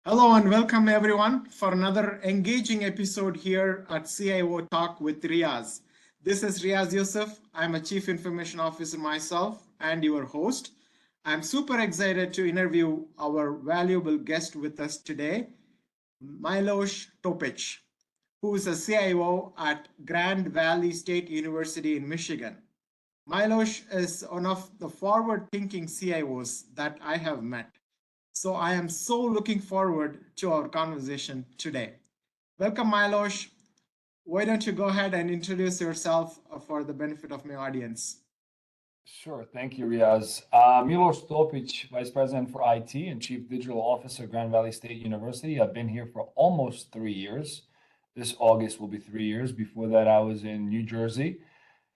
Hello and welcome everyone for another engaging episode here at CIO Talk with Riaz. This is Riaz Yusuf. I'm a Chief Information Officer myself and your host. I'm super excited to interview our valuable guest with us today, Milos Topic, who is a CIO at Grand Valley State University in Michigan. Milos is one of the forward thinking CIOs that I have met. So I am so looking forward to our conversation today. Welcome, Milos. Why don't you go ahead and introduce yourself for the benefit of my audience? Sure. Thank you, Riaz. Milos Topic, Vice President for IT and Chief Digital Officer, Grand Valley State University. I've been here for almost 3 years. This August will be 3 years. Before that, I was in New Jersey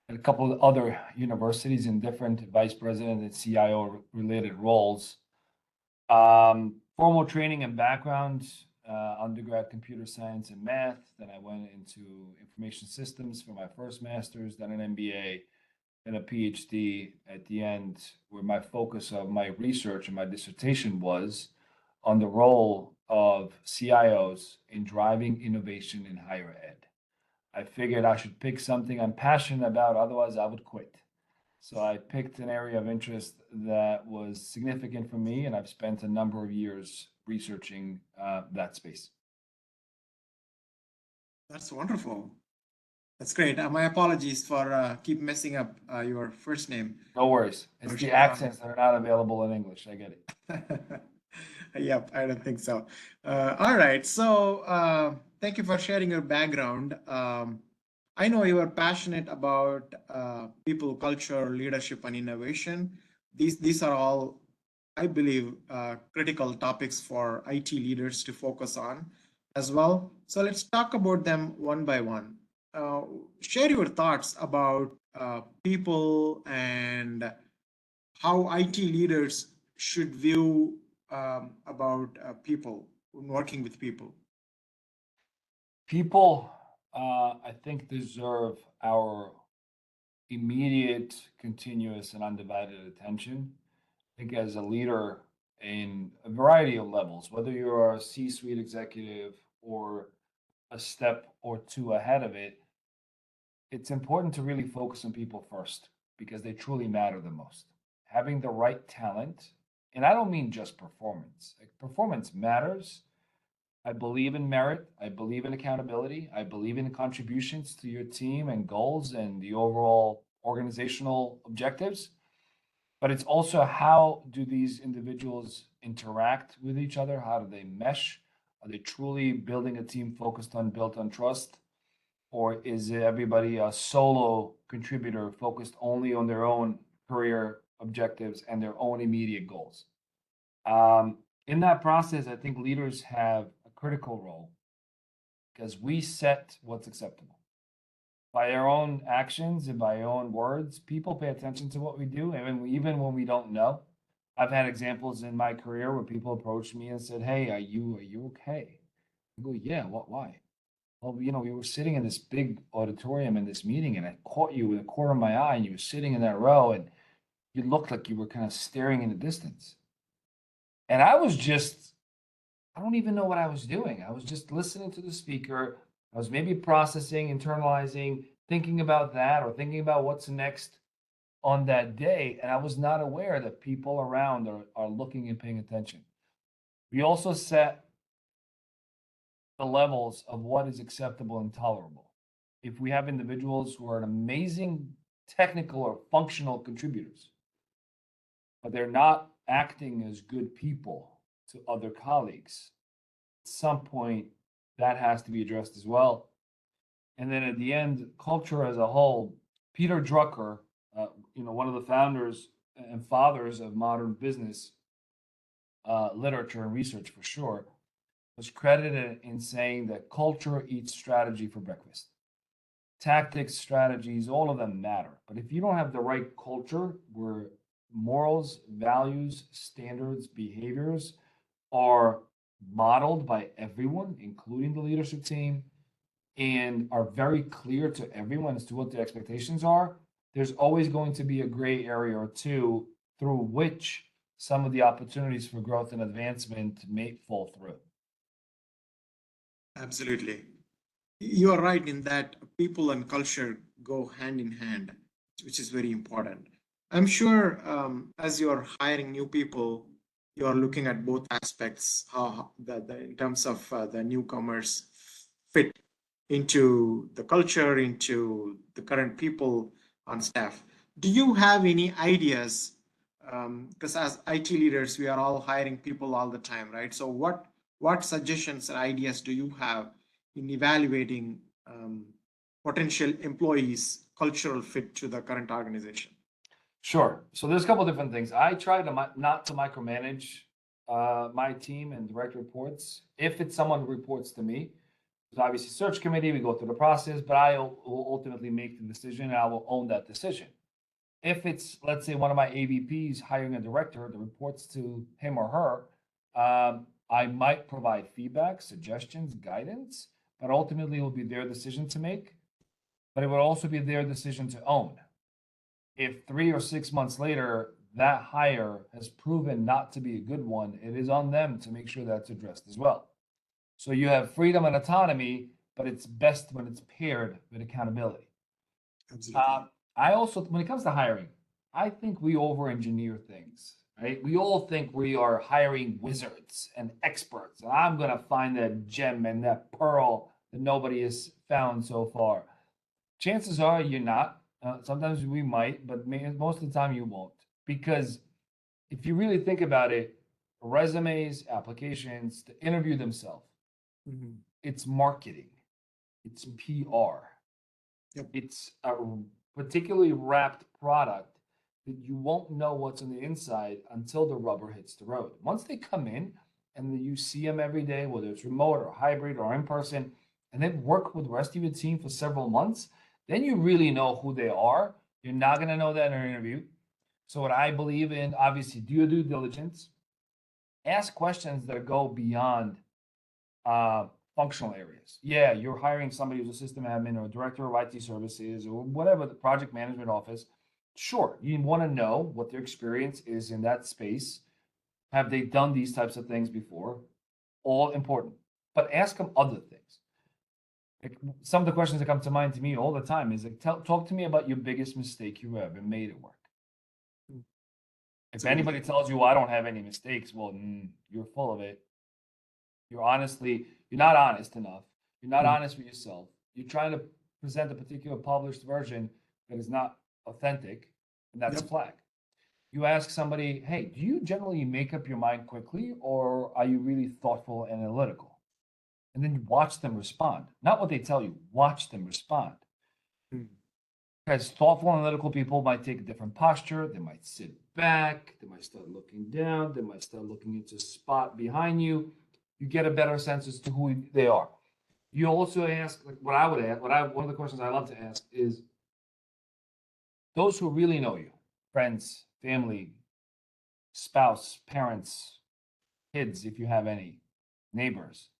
at a couple of other universities in different vice president and CIO related roles. Formal training and background, undergrad computer science and math. Then I went into information systems for my first master's, then an MBA and a PhD at the end, where my focus of my research and my dissertation was on the role of CIOs in driving innovation in higher ed. I figured I should pick something I'm passionate about, otherwise, I would quit. So I picked an area of interest that was significant for me, and I've spent a number of years researching that space. That's wonderful. That's great. My apologies for keep messing up your first name. No worries. It's the accents that are not available in English. I get it. Yep, I don't think so. All right. So thank you for sharing your background. I know you are passionate about people, culture, leadership, and innovation. These are all, I believe, critical topics for IT leaders to focus on as well. So let's talk about them one by one. Uh, Share your thoughts about people and how IT leaders should view about people working with people. People, I think, deserve our immediate, continuous, and undivided attention. I think as a leader in a variety of levels, whether you're a C-suite executive or a step or two ahead of it, it's important to really focus on people first because they truly matter the most. Having the right talent, and I don't mean just performance. Like, performance matters. I believe in merit. I believe in accountability. I believe in contributions to your team and goals and the overall organizational objectives. But it's also, how do these individuals interact with each other? How do they mesh? Are they truly building a team focused on built on trust? Or is everybody a solo contributor focused only on their own career objectives and their own immediate goals? In that process, I think leaders have a critical role because we set what's acceptable. By our own actions and by our own words, people pay attention to what we do, even when we don't know. I've had examples in my career where people approached me and said, "Hey, are you okay?" I go, "Yeah, why?" Well, we were sitting in this big auditorium in this meeting, and I caught you with a corner of my eye, and you were sitting in that row, and you looked like you were kind of staring in the distance. And I don't even know what I was doing. I was just listening to the speaker. I was maybe processing, internalizing, thinking about that, or thinking about what's next on that day. And I was not aware that people around are looking and paying attention. We also set the levels of what is acceptable and tolerable. If we have individuals who are an amazing technical or functional contributors, but they're not acting as good people to other colleagues, at some point that has to be addressed as well. And then at the end, culture as a whole. Peter Drucker, one of the founders and fathers of modern business literature and research for sure, was credited in saying that culture eats strategy for breakfast. Tactics, strategies, all of them matter. But if you don't have the right culture where morals, values, standards, behaviors are modeled by everyone, including the leadership team, and are very clear to everyone as to what the expectations are, there's always going to be a gray area or two through which some of the opportunities for growth and advancement may fall through. Absolutely. You are right in that people and culture go hand in hand, which is very important. I'm sure as you're hiring new people, you're looking at both aspects, how in terms of the newcomers fit into the culture, into the current people on staff. Do you have any ideas? Because as IT leaders, we are all hiring people all the time, right? So what suggestions and ideas do you have in evaluating potential employees' cultural fit to the current organization? Sure. So there's a couple different things. I try to not to micromanage my team and direct reports. If it's someone who reports to me, there's obviously search committee, we go through the process, but I will ultimately make the decision and I will own that decision. If it's, let's say, one of my AVPs hiring a director that reports to him or her, I might provide feedback, suggestions, guidance, but ultimately it will be their decision to make, but it would also be their decision to own. If 3 or 6 months later that hire has proven not to be a good one, it is on them to make sure that's addressed as well. So you have freedom and autonomy, but it's best when it's paired with accountability. Absolutely. I also, when it comes to hiring, I think we over engineer things, right? We all think we are hiring wizards and experts. And I'm going to find that gem and that pearl that nobody has found so far. Chances are you're not. Sometimes we might, but most of the time you won't. Because if you really think about it, resumes, applications, the interview themselves, Mhm. it's marketing, it's PR, Yep. it's a particularly wrapped product that you won't know what's on the inside until the rubber hits the road. Once they come in and you see them every day, whether it's remote or hybrid or in person, and then work with the rest of your team for several months, then you really know who they are. You're not going to know that in an interview. So, what I believe in, obviously, do your due diligence, ask questions that go beyond uh, functional areas. Yeah, you're hiring somebody who's a system admin or a director of IT services or whatever, the project management office. Sure, you want to know what their experience is in that space. Have they done these types of things before? All important. But ask them other things. Like, some of the questions that come to mind to me all the time is like, talk to me about your biggest mistake you ever made at work. It's If a good anybody idea. tells you, well, I don't have any mistakes, well, you're full of it. You're not honest enough. You're not Mhm. honest with yourself. You're trying to present a particular published version that is not authentic, and that's a Yep. flag. You ask somebody, hey, do you generally make up your mind quickly, or are you really thoughtful and analytical? And then you watch them respond. Not what they tell you, watch them respond. Mhm. Because thoughtful, analytical people might take a different posture. They might sit back. They might start looking down. They might start looking into a spot behind you. You get a better sense as to who they are. You also ask, like what I would ask, one of the questions I love to ask is those who really know you, friends, family, spouse, parents, kids, if you have any, neighbors,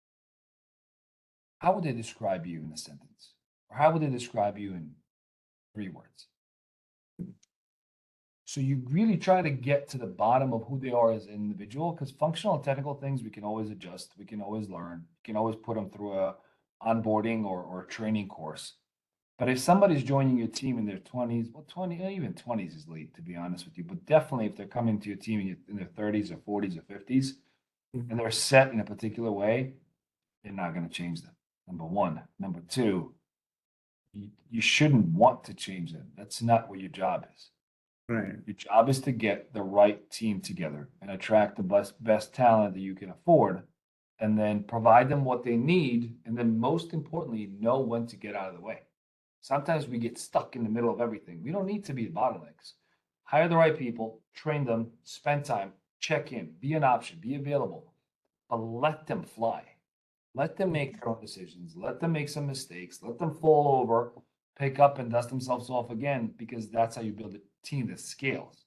how would they describe you in a sentence? Or how would they describe you in 3 words? So you really try to get to the bottom of who they are as an individual, because functional and technical things we can always adjust, we can always learn, we can always put them through a onboarding or training course. But if somebody's joining your team in their 20s, well, 20, even 20s is late, to be honest with you. But definitely if they're coming to your team in their 30s or 40s or 50s, and Mhm. they're set in a particular way, they're not going to change them. Number one. Number two, you shouldn't want to change them. That's not what your job is. Right. Your job is to get the right team together and attract the best talent that you can afford, and then provide them what they need. And then, most importantly, know when to get out of the way. Sometimes we get stuck in the middle of everything. We don't need to be the bottlenecks. Hire the right people, train them, spend time, check in, be an option, be available, but let them fly. Let them make their own decisions. Let them make some mistakes. Let them fall over, pick up, and dust themselves off again, because that's how you build a team that scales.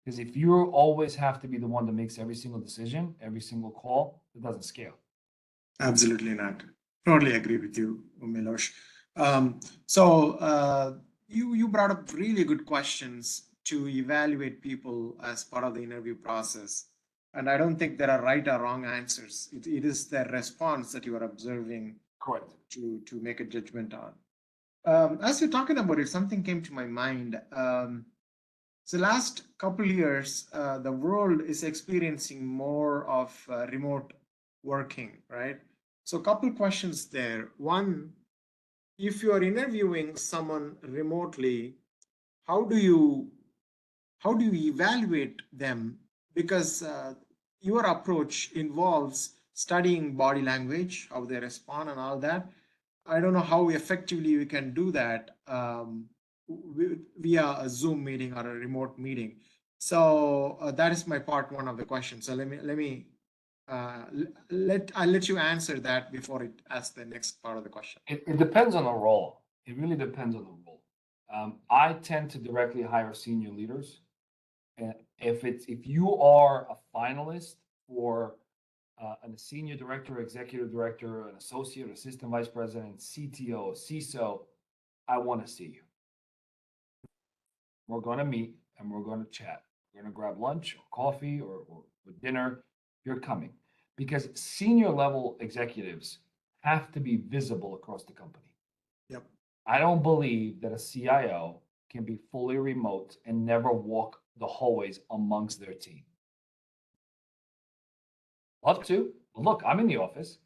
Because if you always have to be the one that makes every single decision, every single call, it doesn't scale. Absolutely not. Totally agree with you, Milos. So you brought up really good questions to evaluate people as part of the interview process. And I don't think there are right or wrong answers. It is the response that you are observing Correct. to make a judgment on. As you're talking about it, something came to my mind. So last couple years, the world is experiencing more of remote working, right? So a couple questions there. One, if you are interviewing someone remotely, how do you how do you evaluate them? Because your approach involves studying body language, how they respond, and all that. I don't know how effectively we can do that via a Zoom meeting or a remote meeting. So that is my part one of the question. So I'll let you answer that before it asks the next part of the question. It depends on the role. It really depends on the role. I tend to directly hire senior leaders. And if you are a finalist for a senior director, executive director, an associate, assistant vice president, CTO, CISO, I want to see you. We're going to meet and we're going to chat. We're going to grab lunch or coffee or dinner. You're coming because senior level executives have to be visible across the company. Yep. I don't believe that a CIO can be fully remote and never walk the hallways amongst their team. Love to. Look, I'm in the office,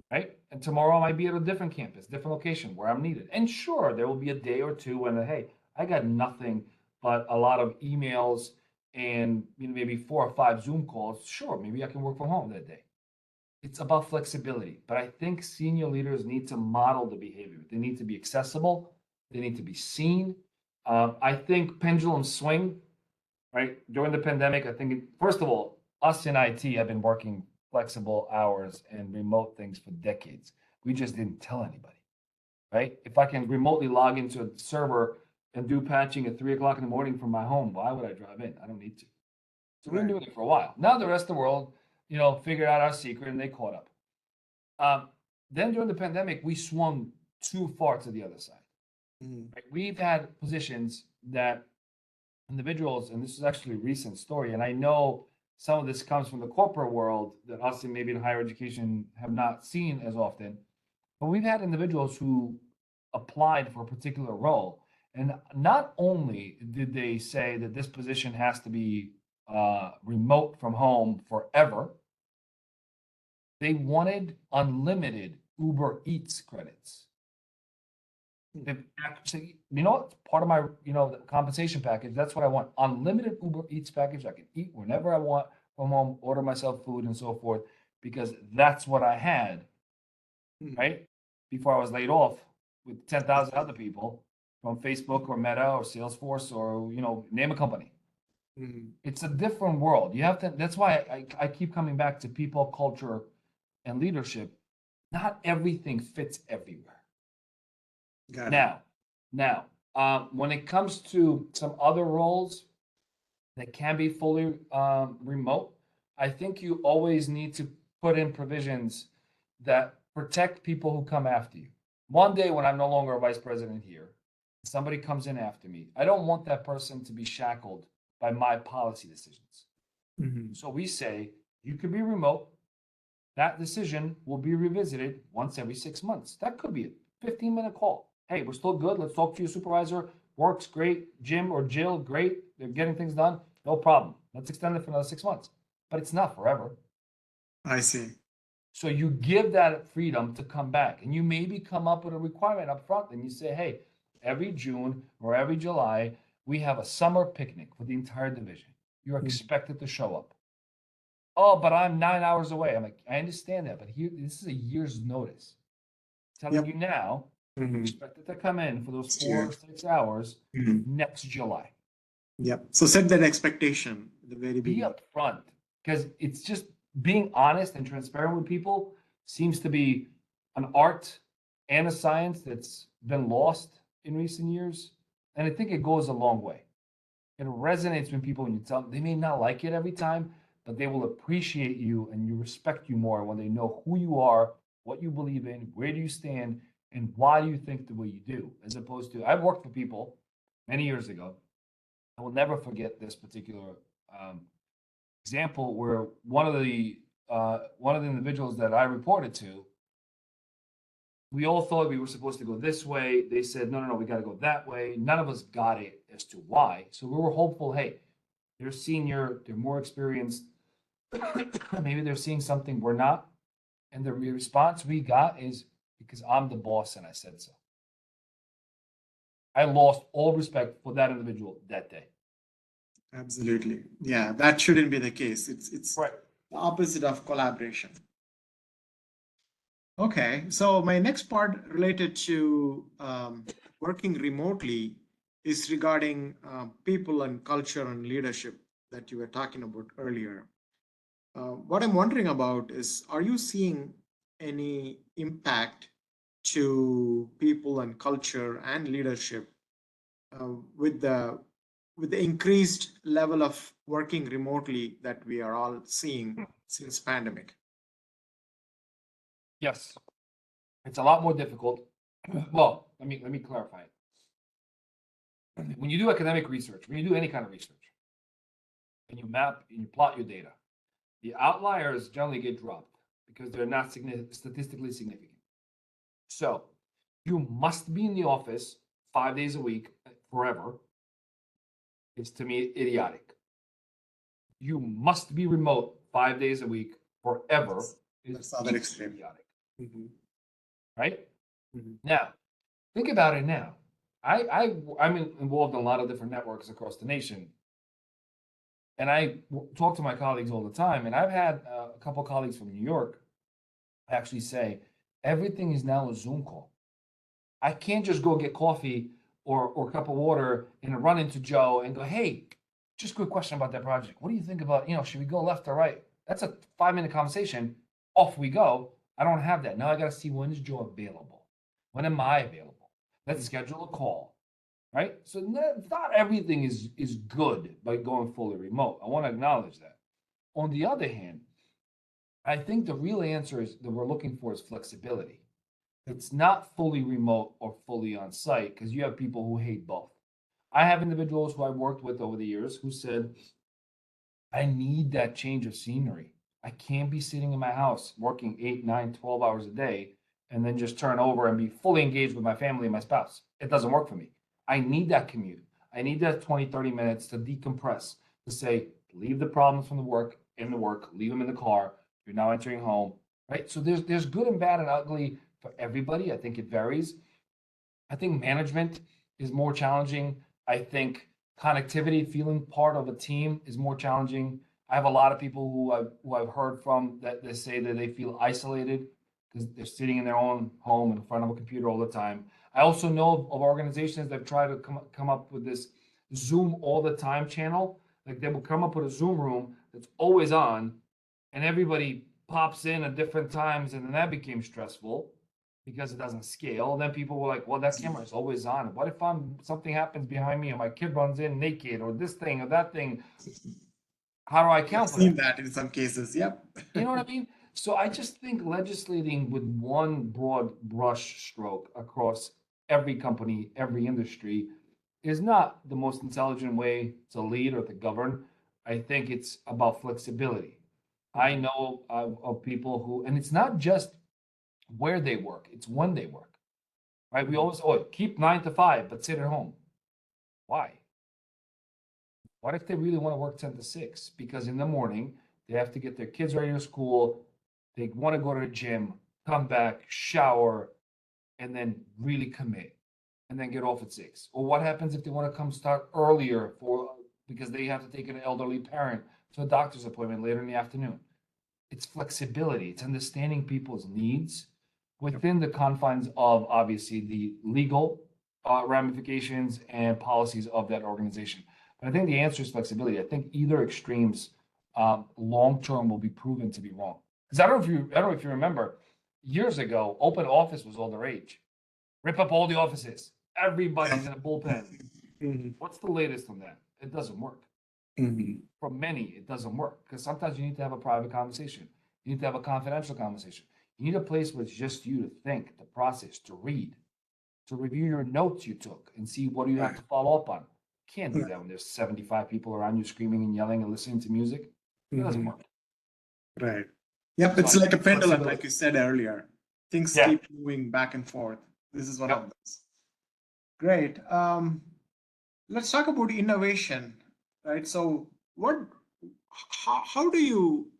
right? And tomorrow I might be at a different campus, different location where I'm needed. And sure, there will be a day or two when, hey, I got nothing but a lot of emails and maybe 4 or 5 Zoom calls. Sure, maybe I can work from home that day. It's about flexibility. But I think senior leaders need to model the behavior. They need to be accessible. They need to be seen. I think pendulums swing, right? During the pandemic, I think, first of all, us in IT have been working flexible hours and remote things for decades. We just didn't tell anybody, right? If I can remotely log into a server and do patching at 3 o'clock in the morning from my home, why would I drive in? I don't need to. So we've been Right. doing it for a while. Now the rest of the world, figured out our secret and they caught up. Then during the pandemic, we swung too far to the other side. Mhm. Right? We've had positions that individuals, and this is actually a recent story, and I know some of this comes from the corporate world that us and maybe in higher education have not seen as often, but we've had individuals who applied for a particular role, and not only did they say that this position has to be remote from home forever, they wanted unlimited Uber Eats credits. They actually, it's part of my, the compensation package. That's what I want. Unlimited Uber Eats package. I can eat whenever I want from home, order myself food and so forth, because that's what I had, Mhm. right? Before I was laid off with 10,000 other people from Facebook or Meta or Salesforce or, name a company. Mhm. It's a different world. You have to, that's why I keep coming back to people, culture, and leadership. Not everything fits everywhere. Got it. Now, when it comes to some other roles that can be fully remote, I think you always need to put in provisions that protect people who come after you. One day when I'm no longer a vice president here, somebody comes in after me. I don't want that person to be shackled by my policy decisions. Mhm. So we say you could be remote. That decision will be revisited once every 6 months. That could be a 15-minute call. Hey, we're still good. Let's talk to your supervisor. Works great. Jim or Jill, great. They're getting things done. No problem. Let's extend it for another 6 months. But it's not forever. I see. So you give that freedom to come back. And you maybe come up with a requirement up front and you say, hey, every June or every July, we have a summer picnic for the entire division. You're Mhm. expected to show up. Oh, but I'm 9 hours away. I'm like, I understand that, but here, this is a year's notice. Telling Yep. you now, Mhm. expected to come in for those Sure. 4 or 6 hours Mhm. next July. Yep. So set that expectation at the very Be beginning. upfront because it's just being honest and transparent with people seems to be an art and a science that's been lost in recent years. And I think it goes a long way. It resonates with people when you tell them. They may not like it every time, but they will appreciate you and you respect you more when they know who you are, what you believe in, where do you stand, and why do you think the way you do, as opposed to I've worked for people many years ago. I will never forget this particular example where one of the individuals that I reported to, we all thought we were supposed to go this way. They said, no, we got to go that way. None of us got it as to why. So we were hopeful, hey, they're senior, they're more experienced. Maybe they're seeing something we're not. And the response we got is because I'm the boss and I said so. I lost all respect for that individual that day. Absolutely. Yeah, that shouldn't be the case. It's Right. the opposite of collaboration. Okay, so my next part related to working remotely is regarding people and culture and leadership that you were talking about earlier. What I'm wondering about is, are you seeing any impact to people and culture and leadership uh, with the with the increased level of working remotely that we are all seeing since pandemic? Yes. It's a lot more difficult. Well, let me clarify it. When you do academic research, when you do any kind of research, and you map and you plot your data, the outliers generally get dropped because they're not statistically significant. So you must be in the office 5 days a week forever. It's to me idiotic. You must be remote 5 days a week forever. That's the other extreme. Idiotic, Mhm. right? Mhm. Now, think about it now. I'm involved in a lot of different networks across the nation, and I talk to my colleagues all the time. And I've had a couple colleagues from New York actually say everything is now a Zoom call. I can't just go get coffee or a cup of water and run into Joe and go, hey, just a quick question about that project. What do you think about, should we go left or right? That's a 5 minute conversation. Off we go. I don't have that. Now I got to see when is Joe available? When am I available? Let's schedule a call, right? So not everything is good by going fully remote. I want to acknowledge that. On the other hand, I think the real answer is that we're looking for is flexibility. It's not fully remote or fully on site because you have people who hate both. I have individuals who I've worked with over the years who said, I need that change of scenery. I can't be sitting in my house working 8, 9, 12 hours a day and then just turn over and be fully engaged with my family and my spouse. It doesn't work for me. I need that commute. I need that 20, 30 minutes to decompress, to say, leave the problems from the work in the work, leave them in the car. You're now entering home, right? So there's good and bad and ugly for everybody. I think it varies. I think management is more challenging. I think connectivity, feeling part of a team is more challenging. I have a lot of people who I've heard from that they say that they feel isolated because they're sitting in their own home in front of a computer all the time. I also know of organizations that try to come up with this Zoom all the time channel. Like they will come up with a Zoom room that's always on, and everybody pops in at different times, and then that became stressful because it doesn't scale. Then people were like, well, that camera is always on. What if something happens behind me and my kid runs in naked or this thing or that thing? How do I I've account for seen that? that in some cases. Yep. You know what I mean? So I just think legislating with one broad brush stroke across every company, every industry is not the most intelligent way to lead or to govern. I think it's about flexibility. I know of people who, and it's not just where they work, it's when they work, right? We always, keep 9 to 5, but sit at home. Why? What if they really want to work 10 to 6? Because in the morning, they have to get their kids ready to school. They want to go to the gym, come back, shower, and then really commit and then get off at 6. Or what happens if they want to come start earlier because they have to take an elderly parent to a doctor's appointment later in the afternoon? It's flexibility. It's understanding people's needs within the confines of obviously the legal ramifications and policies of that organization. But I think the answer is flexibility. I think either extremes long term will be proven to be wrong. Because I don't know if you remember, years ago, open office was all the rage. Rip up all the offices. Everybody's in a bullpen. Mhm. What's the latest on that? It doesn't work. Mhm. For many, it doesn't work because sometimes you need to have a private conversation. You need to have a confidential conversation. You need a place where it's just you to think, to process, to read, to review your notes you took and see what do you have Right. to follow up on. You can't do Right. that when there's 75 people around you screaming and yelling and listening to music. That doesn't Mhm. work. Right. Yep, So I it's like a think pendulum, flexibility. like you said earlier. Things Yeah. keep moving back and forth. This is one of Yep. those. Great. Let's talk about innovation, right? So, how do you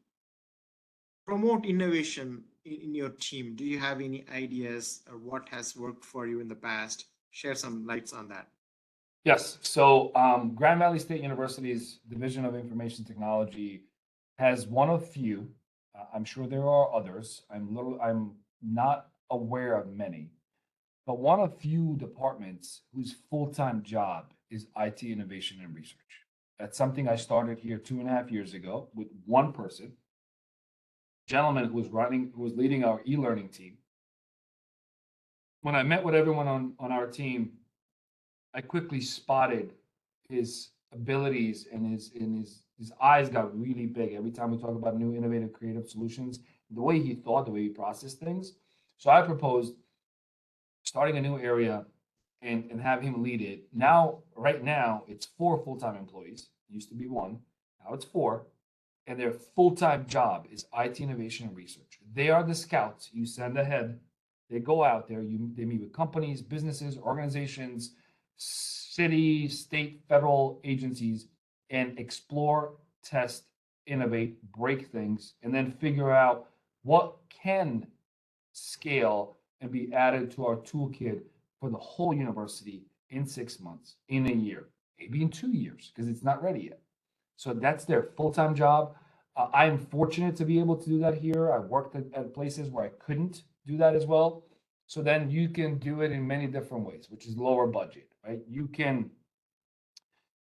promote innovation in your team? Do you have any ideas or what has worked for you in the past? Share some lights on that. Yes. So Grand Valley State University's Division of Information Technology has one of few. I'm sure there are others. I'm not aware of many, but one of few departments whose full-time job is IT innovation and research. That's something I started here 2.5 years ago with one person, gentleman who was leading our e-learning team. When I met with everyone on our team, I quickly spotted his abilities and his eyes got really big every time we talk about new innovative creative solutions, the way he thought, the way he processed things. So I proposed starting a new area and have him lead it. Right now, it's 4 full-time employees. It used to be one. Now it's 4. And their full-time job is IT innovation and research. They are the scouts you send ahead. They go out there, they meet with companies, businesses, organizations, city, state, federal agencies, and explore, test, innovate, break things, and then figure out what can scale and be added to our toolkit for the whole university in 6 months, in a year, maybe in 2 years, because it's not ready yet. So that's their full-time job. I am fortunate to be able to do that here. I worked at places where I couldn't do that as well. So then you can do it in many different ways, which is lower budget, right? You can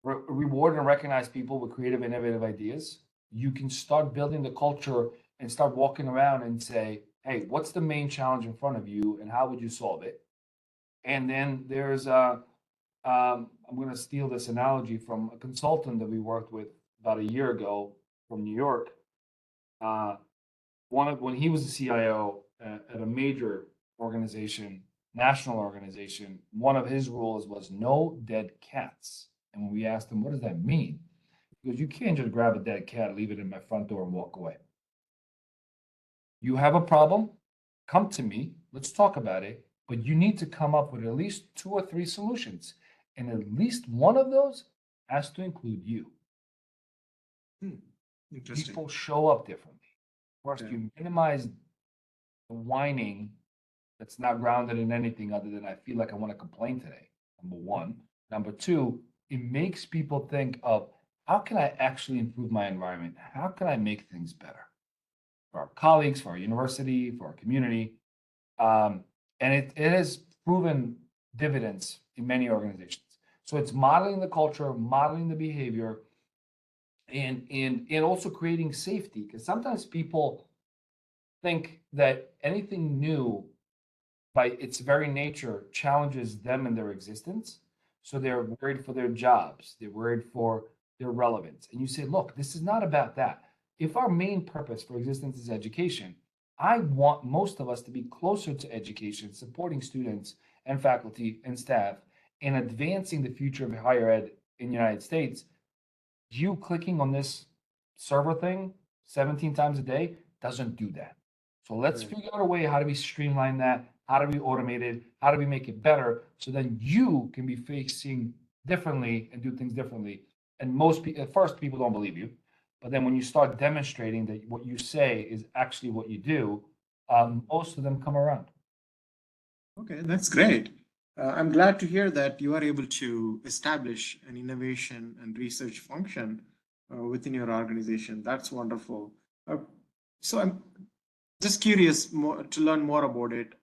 reward and recognize people with creative, innovative ideas. You can start building the culture and start walking around and say, hey, what's the main challenge in front of you and how would you solve it? And then I'm going to steal this analogy from a consultant that we worked with about a year ago from New York. When he was a CIO at a major organization, national organization, one of his rules was no dead cats. And when we asked him, what does that mean? He goes, you can't just grab a dead cat, leave it in my front door, and walk away. You have a problem, come to me, let's talk about it, but you need to come up with at least 2 or 3 solutions. And at least one of those has to include you. Hmm. Interesting. People show up differently. First, Yeah. you minimize the whining that's not grounded in anything other than I feel like I want to complain today. Number one. Number two, it makes people think of how can I actually improve my environment? How can I make things better for our colleagues, for our university, for our community? And it has proven dividends in many organizations. So it's modeling the culture, modeling the behavior, and also creating safety. Because sometimes people think that anything new by its very nature challenges them in their existence. So they're worried for their jobs, they're worried for their relevance. And you say, look, this is not about that. If our main purpose for existence is education, I want most of us to be closer to education, supporting students and faculty and staff, and advancing the future of higher ed in the United States. You clicking on this server thing 17 times a day doesn't do that. So let's Right. figure out a way, how do we streamline that? How do we automate it? How do we make it better so then you can be facing differently and do things differently? And most people, at first, people don't believe you. But then when you start demonstrating that what you say is actually what you do, most of them come around. Okay, that's great. I'm glad to hear that you are able to establish an innovation and research function within your organization. That's wonderful. Uh, so I'm just curious to learn more about it.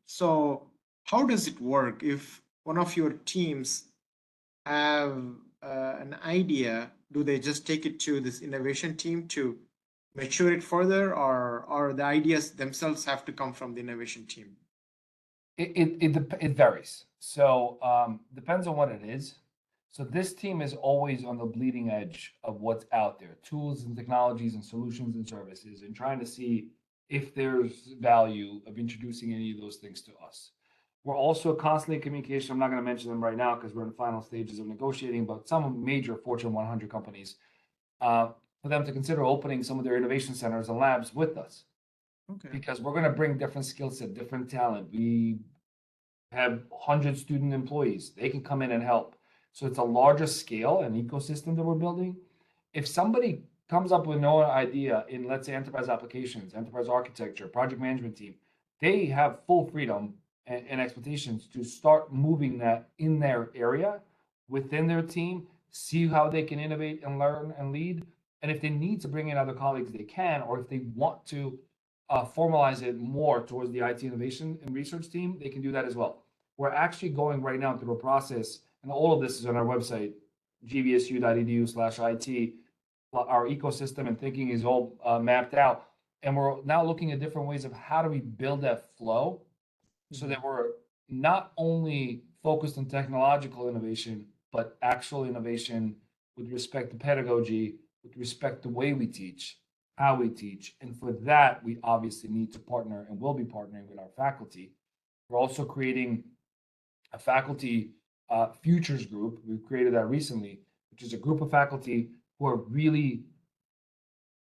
So how does it work if one of your teams have an idea? Do they just take it to this innovation team to mature it further, or the ideas themselves have to come from the innovation team? It varies. So depends on what it is. So this team is always on the bleeding edge of what's out there, tools and technologies and solutions and services, and trying to see if there's value of introducing any of those things to us. We're also constantly in communication. I'm not going to mention them right now because we're in the final stages of negotiating, but some major Fortune 100 companies for them to consider opening some of their innovation centers and labs with us. Okay. Because we're going to bring different skill set, different talent. We have 100 student employees. They can come in and help. So it's a larger scale and ecosystem that we're building. If somebody comes up with no idea in, let's say, enterprise applications, enterprise architecture, project management team, they have full freedom and expectations to start moving that in their area, within their team, see how they can innovate and learn and lead. And if they need to bring in other colleagues, they can, or if they want to formalize it more towards the IT innovation and research team, they can do that as well. We're actually going right now through a process, and all of this is on our website, gvsu.edu/IT. Our ecosystem and thinking is all mapped out. And we're now looking at different ways of how do we build that flow so that we're not only focused on technological innovation, but actual innovation with respect to pedagogy, with respect to the way we teach, how we teach. And for that, we obviously need to partner and will be partnering with our faculty. We're also creating a faculty futures group. We've created that recently, which is a group of faculty who are really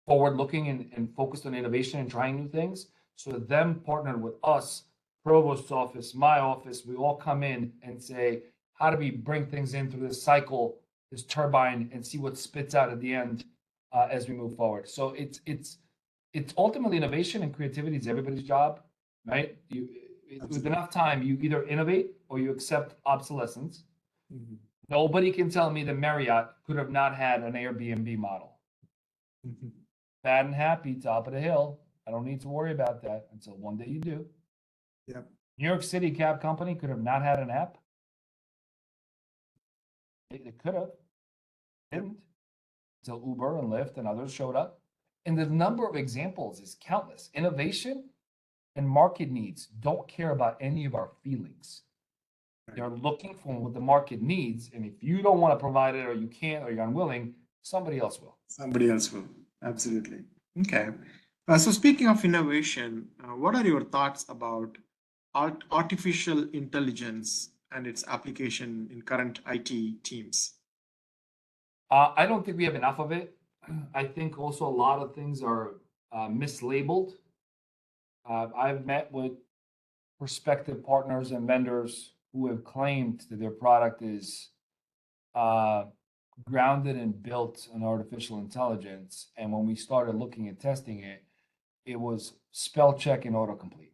forward looking and focused on innovation and trying new things. So them partnered with us, provost's office, my office, we all come in and say, how do we bring things in through this cycle, this turbine, and see what spits out at the end as we move forward. So it's ultimately innovation and creativity is everybody's job, right? With enough time, you either innovate or you accept obsolescence. Mhm. Nobody can tell me that Marriott could have not had an Airbnb model. Mhm. Fat and happy, top of the hill. I don't need to worry about that until one day you do. Yep. New York City cab company could have not had an app. They could have, didn't, until Uber and Lyft and others showed up. And the number of examples is countless. Innovation and market needs don't care about any of our feelings. They're looking for what the market needs. And if you don't want to provide it, or you can't, or you're unwilling, somebody else will. Somebody else will. Absolutely. Okay. So speaking of innovation, what are your thoughts about artificial intelligence and its application in current IT teams? I don't think we have enough of it. I think also a lot of things are mislabeled. I've met with prospective partners and vendors who have claimed that their product is uh, grounded and built on artificial intelligence. And when we started looking at testing it, it was spell check and autocomplete.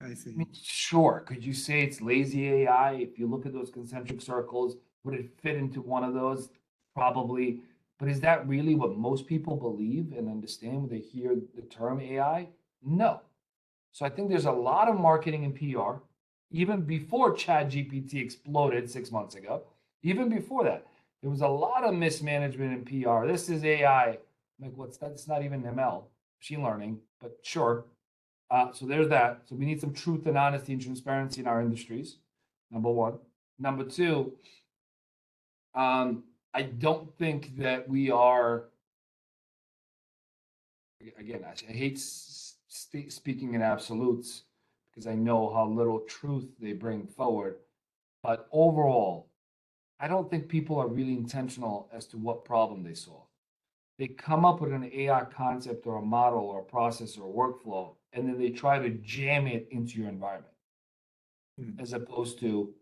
I see. I mean, sure, could you say it's lazy AI? If you look at those concentric circles, would it fit into one of those? Probably. But is that really what most people believe and understand when they hear the term AI? No. So I think there's a lot of marketing and PR, even before ChatGPT exploded 6 months ago. Even before that, there was a lot of mismanagement in PR. This is AI. I'm like, what's that? It's not even ML, machine learning, but sure. So there's that. So we need some truth and honesty and transparency in our industries. Number one. Number two, I don't think that we are. Again, I hate speaking in absolutes because I know how little truth they bring forward. But overall, I don't think people are really intentional as to what problem they solve. They come up with an AI concept or a model or a process or a workflow, and then they try to jam it into your environment, as opposed to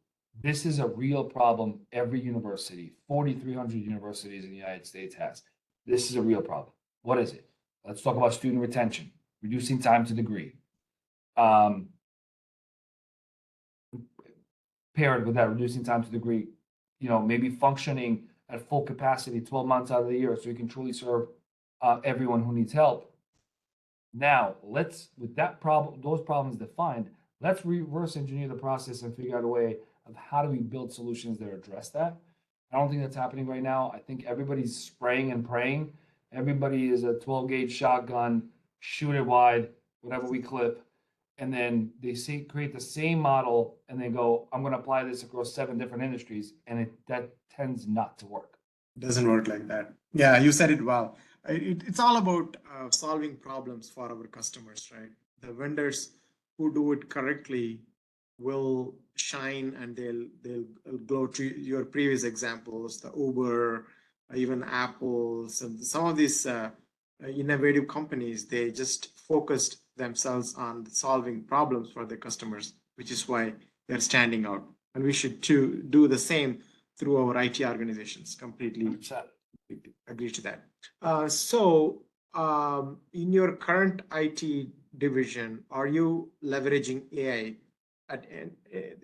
this is a real problem every university, 4,300 universities in the United States has. This is a real problem. What is it? Let's talk about student retention, reducing time to degree. Paired with that, reducing time to degree, maybe functioning at full capacity 12 months out of the year so you can truly serve everyone who needs help. Now, with that problem, those problems defined, let's reverse engineer the process and figure out a way of how do we build solutions that address that. I don't think that's happening right now. I think everybody's spraying and praying. Everybody is a 12 gauge shotgun, shoot it wide, whatever we clip. And then they create the same model and they go, I'm going to apply this across 7 different industries. And that tends not to work. It doesn't work like that. Yeah, you said it well. It's all about solving problems for our customers, right? The vendors who do it correctly will shine, and they'll go to your previous examples, the Uber, even Apple, some of these innovative companies, they just focused themselves on solving problems for their customers, which is why they're standing out. And we should too do the same through our IT organizations. Completely 100%. agree to that. In your current IT division, are you leveraging AI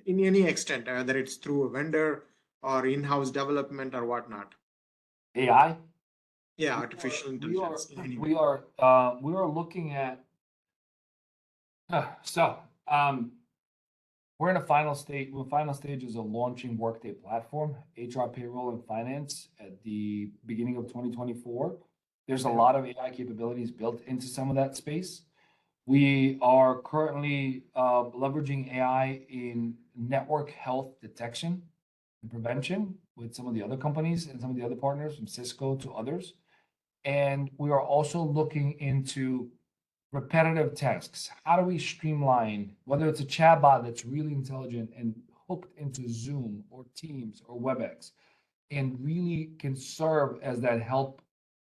in any extent, whether it's through a vendor or in-house development or whatnot? AI. Yeah, We artificial we are intelligence in any way. we are looking at so we're in a final stage. We're in final stages of launching Workday platform, HR, payroll, and finance at the beginning of 2024. There's a Yeah. lot of AI capabilities built into some of that space. We are currently leveraging AI in network health detection and prevention with some of the other companies and some of the other partners, from Cisco to others. And we are also looking into repetitive tasks. How do we streamline, whether it's a chatbot that's really intelligent and hooked into Zoom or Teams or WebEx, and really can serve as that help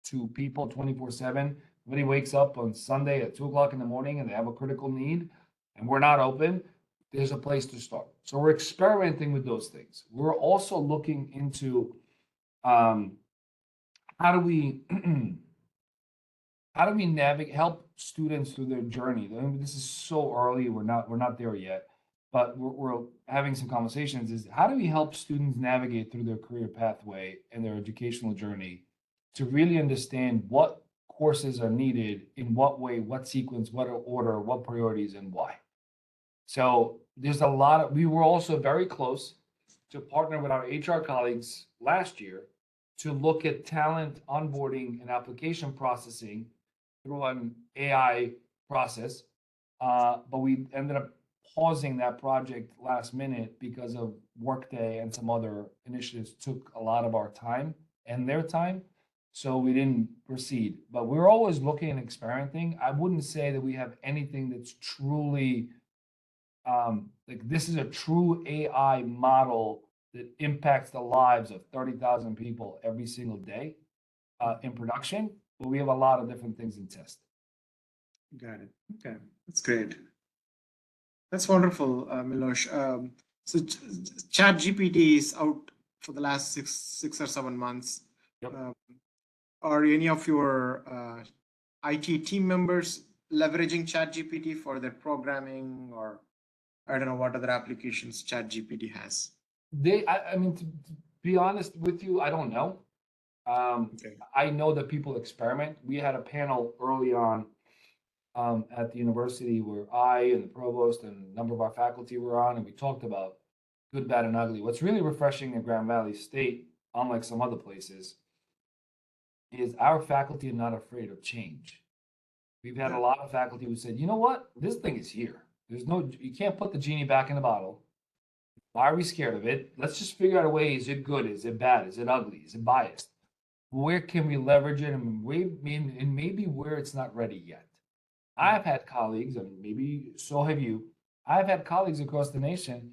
to people 24/7. Somebody wakes up on Sunday at 2 o'clock in the morning and they have a critical need and we're not open, there's a place to start. So we're experimenting with those things. We're also looking into um, how do we how do we navigate, help students through their journey? I mean, this is so early, we're not there yet, but we're having some conversations. Is how do we help students navigate through their career pathway and their educational journey to really understand what courses are needed, in what way, what sequence, what order, what priorities, and why. So there's a lot of, we were also very close to partner with our HR colleagues last year to look at talent onboarding and application processing through an AI process. But we ended up pausing that project last minute because of Workday and some other initiatives took a lot of our time and their time. So we didn't proceed. But we're always looking and experimenting. I wouldn't say that we have anything that's truly like this is a true AI model that impacts the lives of 30,000 people every single day in production. But we have a lot of different things in test. Got it. Okay, that's great. That's wonderful, Milos. Chat GPT is out for the last 6 or 7 months. Yep. Are any of your IT team members leveraging Chat GPT for their programming, or I don't know what other applications Chat GPT has? I mean, to be honest with you, I don't know. Okay. I know that people experiment. We had a panel early on at the university where I and the provost and a number of our faculty were on, and we talked about good, bad, and ugly. What's really refreshing in Grand Valley State, unlike some other places, is our faculty are not afraid of change. We've had a lot of faculty who said, you know what, this thing is here. You can't put the genie back in the bottle. Why are we scared of it? Let's just figure out a way. Is it good? Is it bad? Is it ugly? Is it biased? Where can we leverage it? And maybe where it's not ready yet. I've had colleagues, and maybe so have you. I've had colleagues across the nation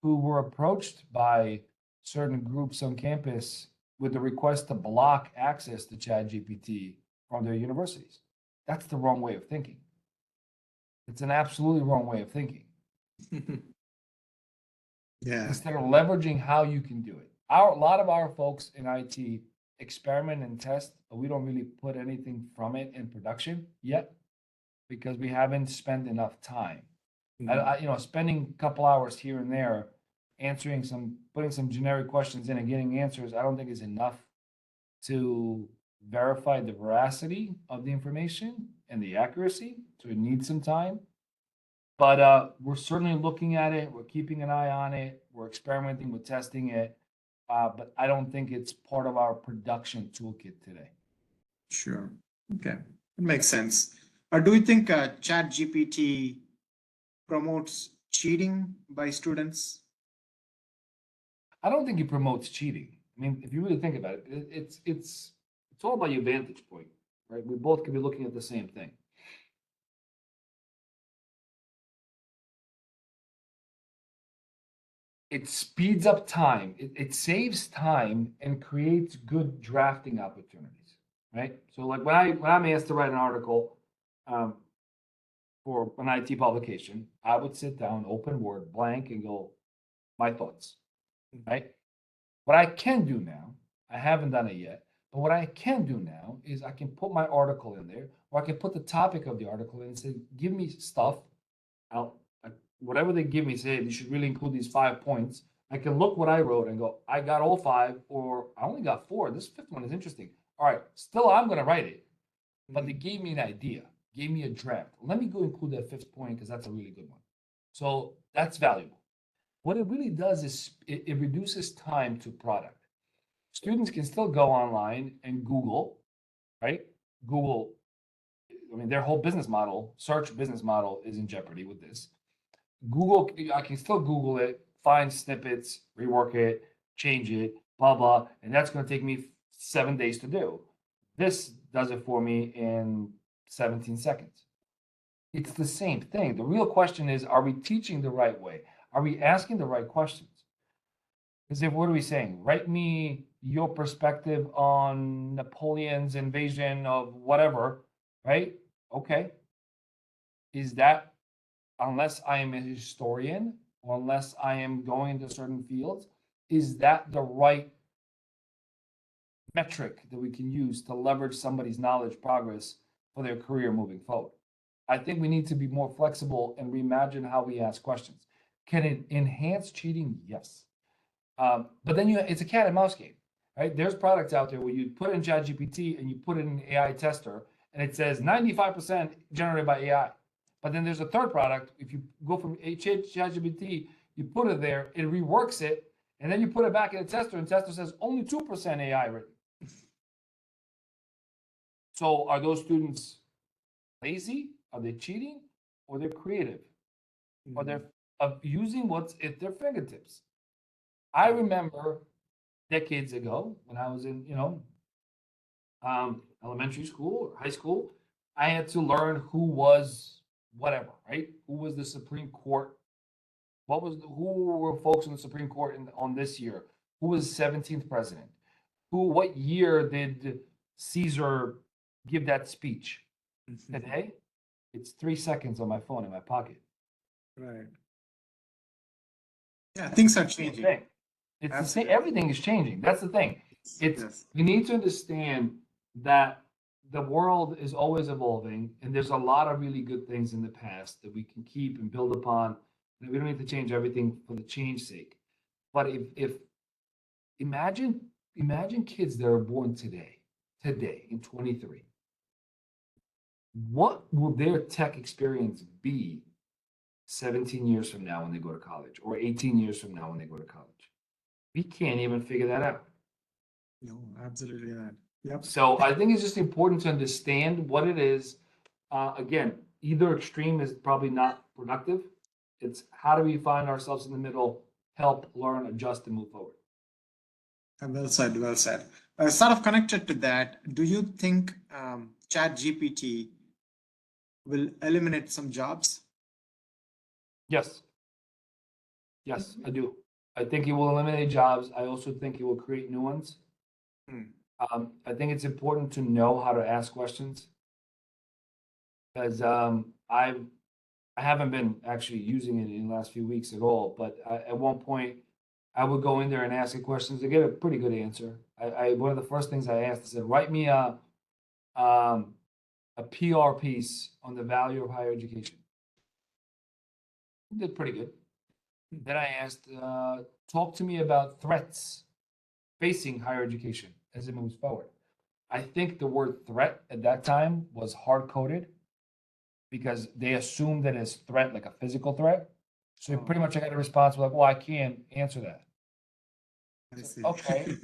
who were approached by certain groups on campus with the request to block access to ChatGPT from their universities. That's the wrong way of thinking. It's an absolutely wrong way of thinking. Yeah. Instead of leveraging how you can do it. A lot of our folks in IT experiment and test, but we don't really put anything from it in production yet because we haven't spent enough time. Spending a couple hours here and there, putting some generic questions in and getting answers, I don't think is enough to verify the veracity of the information and the accuracy. So it needs some time. But we're certainly looking at it. We're keeping an eye on it. We're experimenting with testing it. But I don't think it's part of our production toolkit today. Sure. Okay. It makes sense. Do you think Chat GPT promotes cheating by students? I don't think it promotes cheating. I mean, if you really think about it, it's all about your vantage point, right? We both could be looking at the same thing. it speeds up time. It saves time and creates good drafting opportunities, right? So like when I'm asked to write an article um, for an IT publication, I would sit down, open Word, blank, and go, my thoughts, right? What I can do now, I haven't done it yet, but what I can do now is I can put my article in there, or I can put the topic of the article in and say, give me stuff. I'll, whatever they give me, say you should really include these 5 points. I can look what I wrote and go, I got all five, or I only got four. This fifth one is interesting. All right, still I'm going to write it, but they gave me an idea, gave me a draft. Let me go include that fifth point because that's a really good one. So that's valuable. What it really does is it reduces time to product. Students can still go online and Google, right? Google, I mean, their whole business model, search business model is in jeopardy with this. Google, I can still Google it, find snippets, rework it, change it, blah, blah, and that's going to take me 7 days to do. This does it for me in 17 seconds. It's the same thing. The real question is, are we teaching the right way? Are we asking the right questions? Because if what are we saying? Write me your perspective on Napoleon's invasion of whatever, right? Okay. Is that, unless I am a historian or unless I am going into certain fields, is that the right metric that we can use to leverage somebody's knowledge progress for their career moving forward? I think we need to be more flexible and reimagine how we ask questions. Can it enhance cheating? Yes. But then it's a cat and mouse game, right? There's products out there where you put in ChatGPT and you put in an AI tester and it says 95% generated by AI. But then there's a third product. If you go from ChatGPT, you put it there, it reworks it, and then you put it back in a tester, and tester says only 2% AI written. So are those students lazy? Are they cheating? Or they're creative? Or they're using what's at their fingertips? I remember decades ago when I was in, elementary school or high school, I had to learn who was whatever, right? Who was the Supreme Court? Who were folks in the Supreme Court on this year? Who was 17th president? What year did Caesar give that speech? Today, it's 3 seconds on my phone in my pocket. Right. Yeah, things are Same changing. thing. It's the same. Everything is changing. That's the thing. We need to understand that the world is always evolving, and there's a lot of really good things in the past that we can keep and build upon. And we don't need to change everything for the change sake. But if imagine kids that are born today in 23, what will their tech experience be 17 years from now when they go to college, or 18 years from now when they go to college? We can't even figure that out. No, absolutely not. Yep. So I think it's just important to understand what it is. Again, either extreme is probably not productive. It's how do we find ourselves in the middle, help, learn, adjust, and move forward. Well said, well said. Sort of connected to that, do you think Chat GPT will eliminate some jobs? Yes. Yes, I do. I think it will eliminate jobs. I also think it will create new ones. I think it's important to know how to ask questions because I haven't been actually using it in the last few weeks at all. But at one point, I would go in there and ask it questions to get a pretty good answer. One of the first things I asked, I said, write me a PR piece on the value of higher education. It did pretty good. Then I asked, talk to me about threats facing higher education as it moves forward. I think the word threat at that time was hard coded because they assumed that it's threat like a physical threat. So pretty much I got a response like, well, I can't answer that. I see. Okay.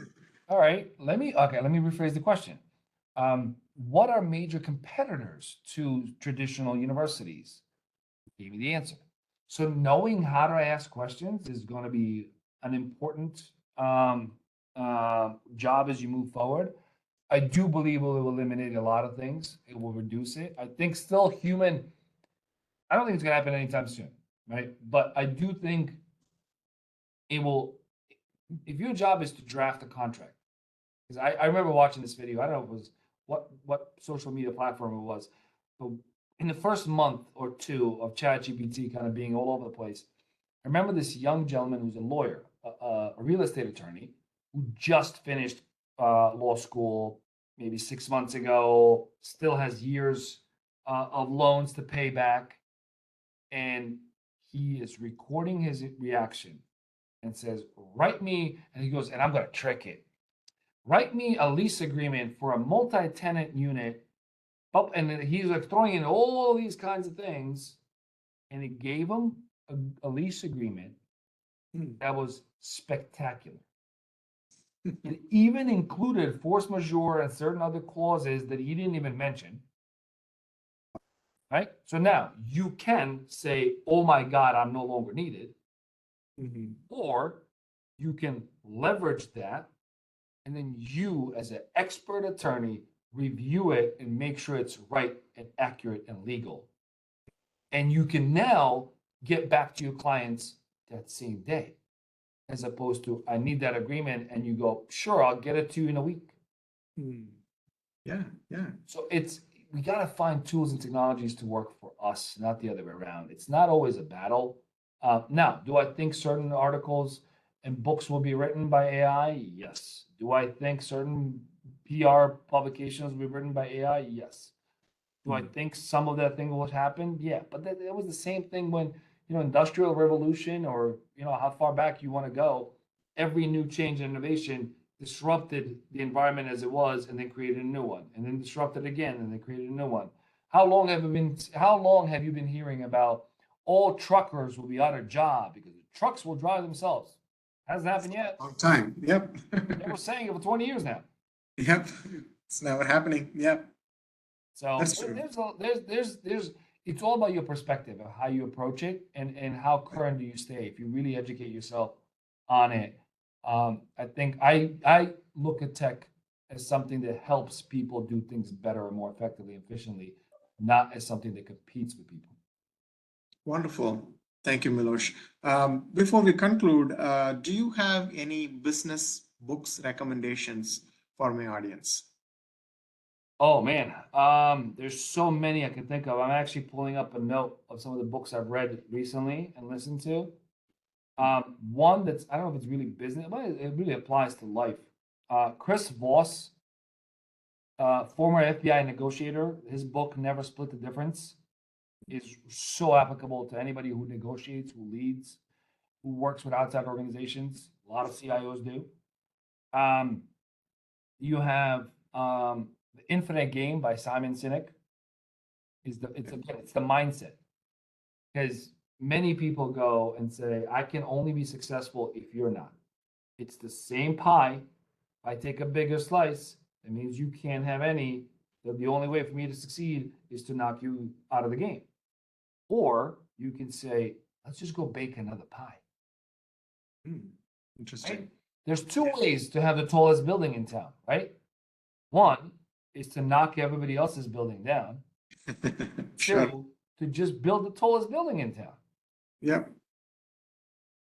All right. Let me rephrase the question. What are major competitors to traditional universities? Gave me the answer. So knowing how to ask questions is going to be an important job as you move forward. I do believe it will eliminate a lot of things. It will reduce it. I think still human. I don't think it's going to happen anytime soon, right? But I do think it will, if your job is to draft a contract, because I remember watching this video, I don't know if it was what social media platform it was, but in the first month or two of ChatGPT kind of being all over the place, I remember this young gentleman who's a lawyer, a real estate attorney, who just finished law school maybe 6 months ago, still has years of loans to pay back, and he is recording his reaction and says, "Write me," and he goes, and I'm going to trick it. "Write me a lease agreement for a multi-tenant unit." And then he's like throwing in all these kinds of things, and it gave him a lease agreement that was spectacular. It even included force majeure and certain other clauses that he didn't even mention. Right? So now you can say, "Oh my God, I'm no longer needed." Or you can leverage that, and then you, as an expert attorney, review it and make sure it's right and accurate and legal. And you can now get back to your clients that same day, as opposed to, "I need that agreement," and you go, "Sure, I'll get it to you in a week." Yeah, yeah. So we got to find tools and technologies to work for us, not the other way around. It's not always a battle. Now, do I think certain articles and books will be written by AI? Yes. Do I think certain PR publications will be written by AI? Yes. Do I think some of that thing will happen? Yeah. But that was the same thing when, Industrial Revolution, or, how far back you want to go. Every new change and innovation disrupted the environment as it was, and then created a new one, and then disrupted again, and then created a new one. How long have you been hearing about all truckers will be out of job because the trucks will drive themselves? Hasn't happened yet. Long time. Yep. They were saying it for 20 years now. Yep. It's never happening. Yep. So That's true. there's it's all about your perspective of how you approach it, and how current do you stay. If you really educate yourself on it, I think I look at tech as something that helps people do things better and more effectively, efficiently, not as something that competes with people. Wonderful. Thank you, Milos. Before we conclude, do you have any business books recommendations for my audience? Oh man, there's so many I can think of. I'm actually pulling up a note of some of the books I've read recently and listened to. One that's, I don't know if it's really business, but it really applies to life. Chris Voss, former FBI negotiator, his book "Never Split the Difference" is so applicable to anybody who negotiates, who leads, who works with outside organizations. A lot of CIOs do. Um, you have The Infinite Game by Simon Sinek. It's the mindset, because many people go and say, "I can only be successful if you're not." It's the same pie. If I take a bigger slice, that means you can't have any. The only way for me to succeed is to knock you out of the game. Or you can say, "Let's just go bake another pie." Interesting. Right? There's two ways to have the tallest building in town, right? One is to knock everybody else's building down. Sure. Two, to just build the tallest building in town. Yep.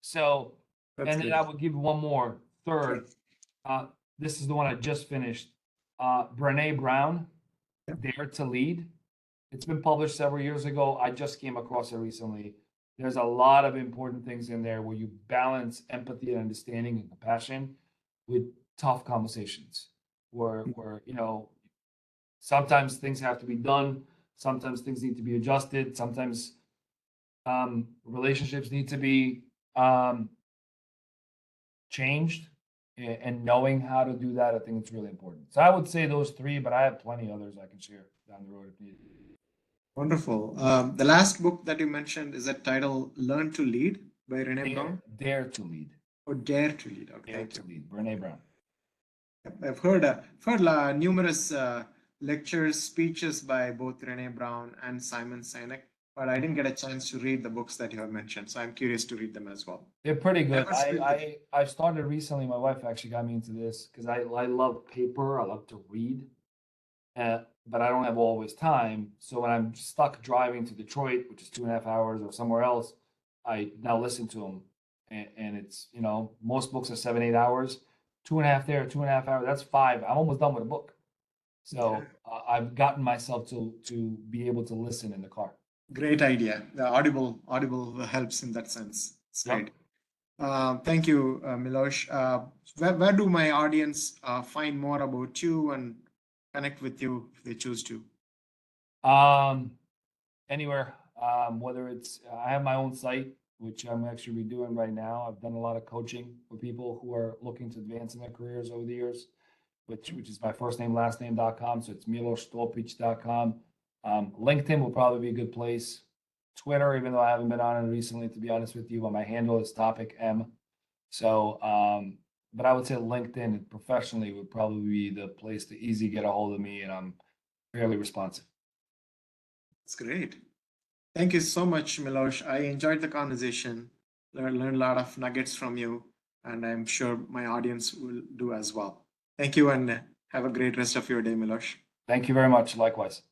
So, That's and then good. I would give one more. Third, this is the one I just finished. Brene Brown, Yep. Dare to Lead. It's been published several years ago. I just came across it recently. There's a lot of important things in there where you balance empathy and understanding and compassion with tough conversations. Where sometimes things have to be done, sometimes things need to be adjusted, sometimes relationships need to be changed, and knowing how to do that, I think it's really important. So I would say those three, but I have plenty others I can share down the road if needed. Wonderful. The last book that you mentioned is that title Learn to Lead by Renee Brown. Dare to Lead. Or Dare to Lead. Okay, Dare thank to you. Lead. Brene Brown. I've heard numerous lectures, speeches by both Renee Brown and Simon Sinek, but I didn't get a chance to read the books that you have mentioned, so I'm curious to read them as well. They're pretty good. Never split the- I started recently. My wife actually got me into this because I love paper. I love to read, but I don't have always time. So when I'm stuck driving to Detroit, which is 2.5 hours, or somewhere else, I now listen to them, and it's, you know, most books are 7, 8 hours, 2.5 there, 2.5 hours, that's 5. I'm almost done with a book. So I've gotten myself to be able to listen in the car. Great idea. The audible helps in that sense. It's Yep. great. Thank you, Milos. Where do my audience find more about you and connect with you if they choose to? Anywhere, whether it's, I have my own site, which I'm actually redoing right now. I've done a lot of coaching for people who are looking to advance in their careers over the years, which is my first name, last name.com. So it's milosstolpic.com. LinkedIn will probably be a good place. Twitter, even though I haven't been on it recently, to be honest with you, but my handle is Topic M. So, but I would say LinkedIn professionally would probably be the place to easy get a hold of me, and I'm fairly responsive. That's great. Thank you so much, Milos. I enjoyed the conversation, learned a lot of nuggets from you, and I'm sure my audience will do as well. Thank you, and have a great rest of your day, Milos. Thank you very much. Likewise.